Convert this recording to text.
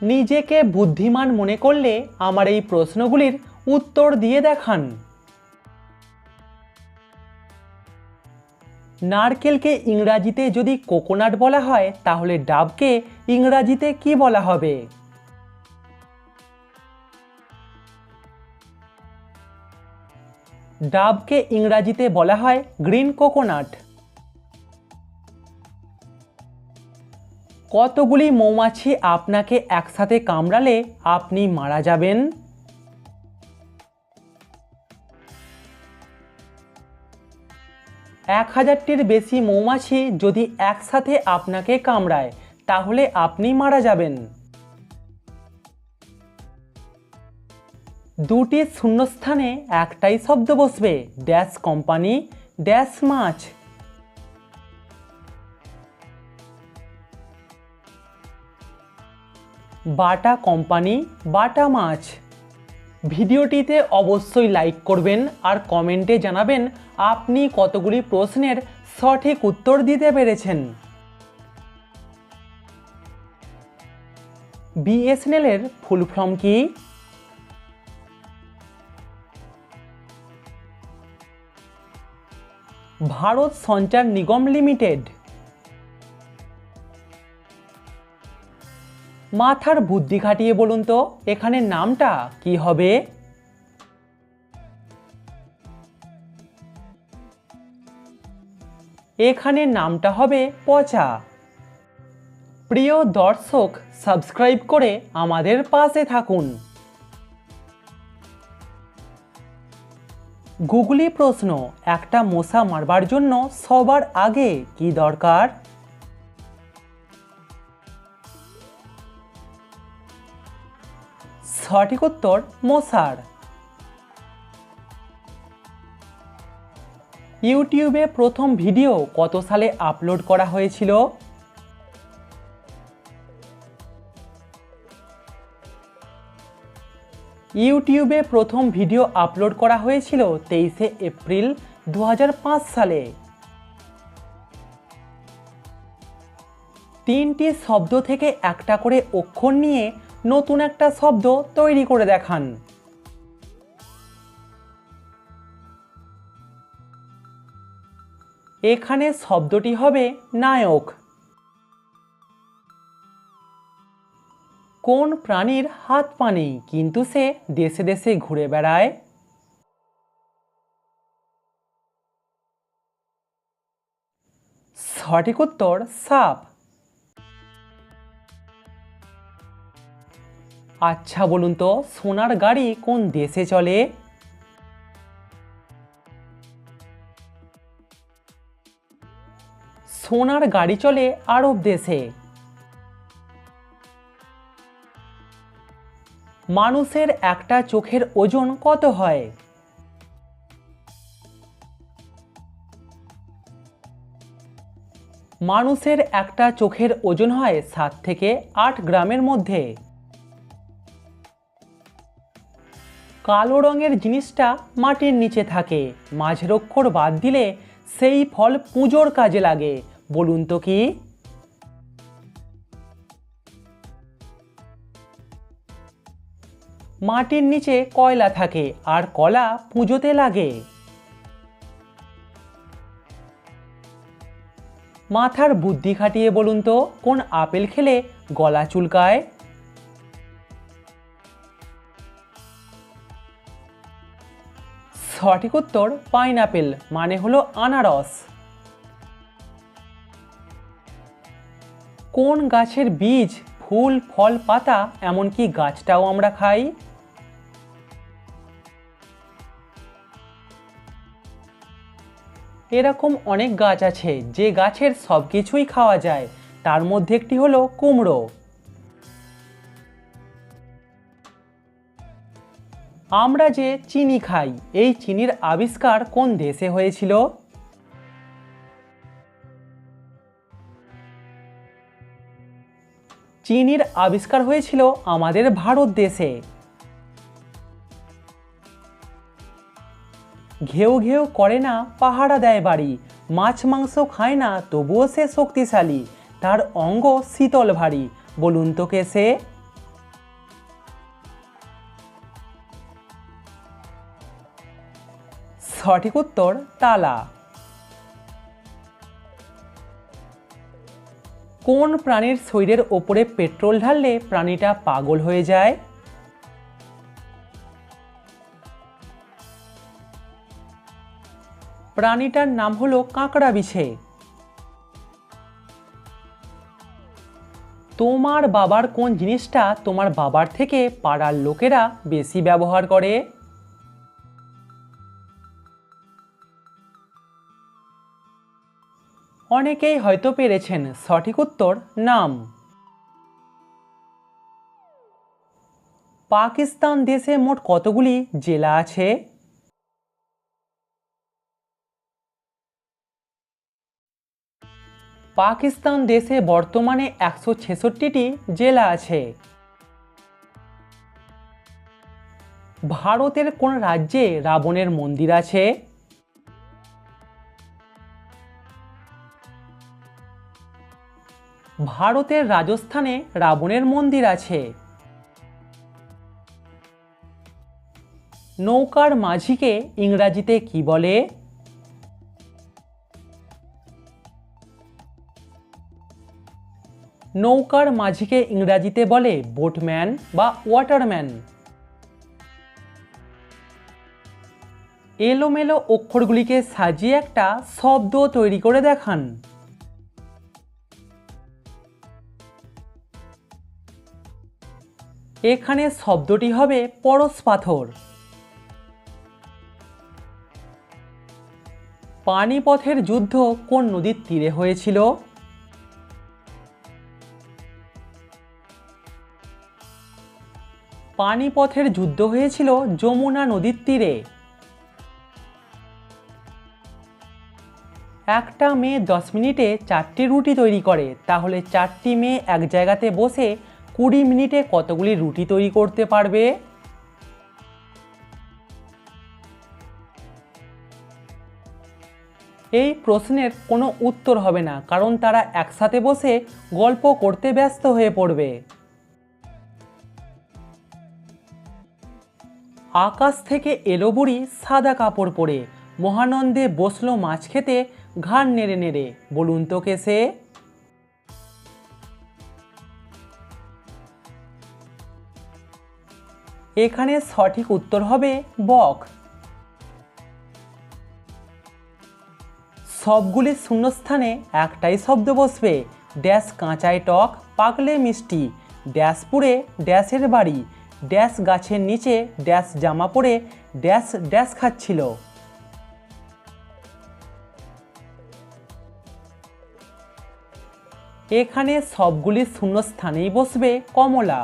নিজেকে বুদ্ধিমান মনে করলে আমার এই প্রশ্নগুলির উত্তর দিয়ে দেখান। নারকেলকে ইংরাজিতে যদি কোকোনাট বলা হয় তাহলে ডাবকে ইংরাজিতে কি বলা হবে? ডাবকে ইংরাজিতে বলা হয় গ্রিন কোকোনাট। কতগুলি মৌমাছি আপনাকে একসাথে কামড়ালে আপনি মারা যাবেন? 1000টির বেশি মৌমাছি যদি একসাথে আপনাকে কামড়ায় তাহলে আপনি মারা যাবেন। দুটি শূন্যস্থানে একটাই শব্দ বসবে, ড্যাশ কোম্পানি ড্যাশ মাছ। বাটা কোম্পানি বাটা মাছ। ভিডিওটিতে অবশ্যই লাইক করবেন আর কমেন্টে জানাবেন আপনি কতগুলি প্রশ্নের সঠিক উত্তর দিতে পেরেছেন। বিএসএনএল এর ফুল ফর্ম কি? ভারত সঞ্চার নিগম লিমিটেড। মাথার বুদ্ধি খাটিয়ে বলুন তো এখানে নামটা কি হবে? এখানে নামটা হবে পচা। প্রিয় দর্শক, সাবস্ক্রাইব করে আমাদের পাশে থাকুন। গুগলি প্রশ্ন, একটা মশা মারবার জন্য সবার আগে কি দরকার? সঠিক উত্তর মশার। ইউটিউবে প্রথম ভিডিও কত সালে আপলোড করা হয়েছিল? ইউটিউবে প্রথম ভিডিও আপলোড করা হয়েছিল 23শে এপ্রিল 2005 সালে। তিনটি শব্দ থেকে একটা করে অক্ষর নিয়ে নতুন একটা শব্দ তৈরি করে দেখান। এখানে শব্দটি হবে নায়ক। কোন প্রাণীর হাত পা নেই কিন্তু সে দেশে দেশে ঘুরে বেড়ায়? সঠিক উত্তর সাপ। আচ্ছা বলুন তো সোনার গাড়ি কোন দেশে চলে? সোনার গাড়ি চলে আরব দেশে। মানুষের একটা চোখের ওজন কত হয়? মানুষের একটা চোখের ওজন হয় 7 থেকে 8 গ্রামের মধ্যে। কালো রঙের জিনিসটা মাটির নিচে থাকে, মাঝের অক্ষর বাদ দিলে সেই ফল পুজোর কাজে লাগে, বলুন তো কি? মাটির নিচে কয়লা থাকে আর কলা পুজোতে লাগে। মাথার বুদ্ধি খাটিয়ে বলুন তো কোন আপেল খেলে গলা চুলকায়? সঠিক উত্তর পাইনাপেল, মানে হলো আনারস। কোন গাছের বীজ, ফুল, ফল, পাতা এমনকি গাছটাও আমরা খাই? এরকম অনেক গাছ আছে যে গাছের সব কিছুই খাওয়া যায়, তার মধ্যে একটি হলো কুমড়ো। আমরা যে চিনি খাই, এই চিনির আবিষ্কার কোন দেশে হয়েছিল? চিনির আবিষ্কার হয়েছিল আমাদের ভারত দেশে। ঘেউ ঘেউ করে না পাহারা দেয় বাড়ি, মাছ মাংস খায় না তবুও সে শক্তিশালী, তার অঙ্গ শীতল ভারী, বলুন তো কে সে? সঠিক উত্তর তালা। কোন প্রাণীর শরীরের ওপরে পেট্রোল ঢাললে প্রাণীটা পাগল হয়ে যায়? প্রাণীটার নাম হলো কাঁকড়া বিছে। তোমার বাবার কোন জিনিসটা তোমার বাবার থেকে পাড়ার লোকেরা বেশি ব্যবহার করে? অনেকেই হয়তো পেরেছেন, সঠিক উত্তর নাম। পাকিস্তান দেশে মোট কতগুলি জেলা আছে? পাকিস্তান দেশে বর্তমানে 166টি জেলা আছে। ভারতের কোন রাজ্যে রাবণের মন্দির আছে? ভারতের রাজস্থানে রাবণের মন্দির আছে। নৌকার মাঝিকে ইংরাজিতে কি বলে? নৌকার মাঝিকে ইংরাজিতে বলে বোটম্যান বা ওয়াটারম্যান। এলোমেলো অক্ষরগুলিকে সাজিয়ে একটা শব্দ তৈরি করে দেখান। এখানে শব্দটি হবে পরশ পাথর। পানিপথের যুদ্ধ কোন নদীর তীরে হয়েছিল? পানিপথের যুদ্ধ হয়েছিল যমুনা নদীর তীরে। একটা মেয়ে 10 মিনিটে 4টি রুটি তৈরি করে, তাহলে 4টি মেয়ে এক জায়গাতে বসে 20 মিনিটে কতগুলি রুটি তৈরি করতে পারবে? এই প্রশ্নের কোনো উত্তর হবে না, কারণ তারা একসাথে বসে গল্প করতে ব্যস্ত হয়ে পড়বে। আকাশ থেকে এলো বুড়ি সাদা কাপড় পরে, মহানন্দে বসলো মাছ খেতে ঘাড় নেড়ে নেড়ে, বলুন তো কে সে? এখানে সঠিক উত্তর হবে বক। সবগুলি শূন্যস্থানে একটাই শব্দ বসবে, ড্যাশ কাঁচায় টক পাকলে মিষ্টি, ড্যাশ পুড়ে ড্যাশের বাড়ি, ড্যাশ গাছের নিচে ড্যাশ জামা পরে ড্যাশ ড্যাশ খাচ্ছিল। এখানে সবগুলি শূন্যস্থানেই বসবে কমলা।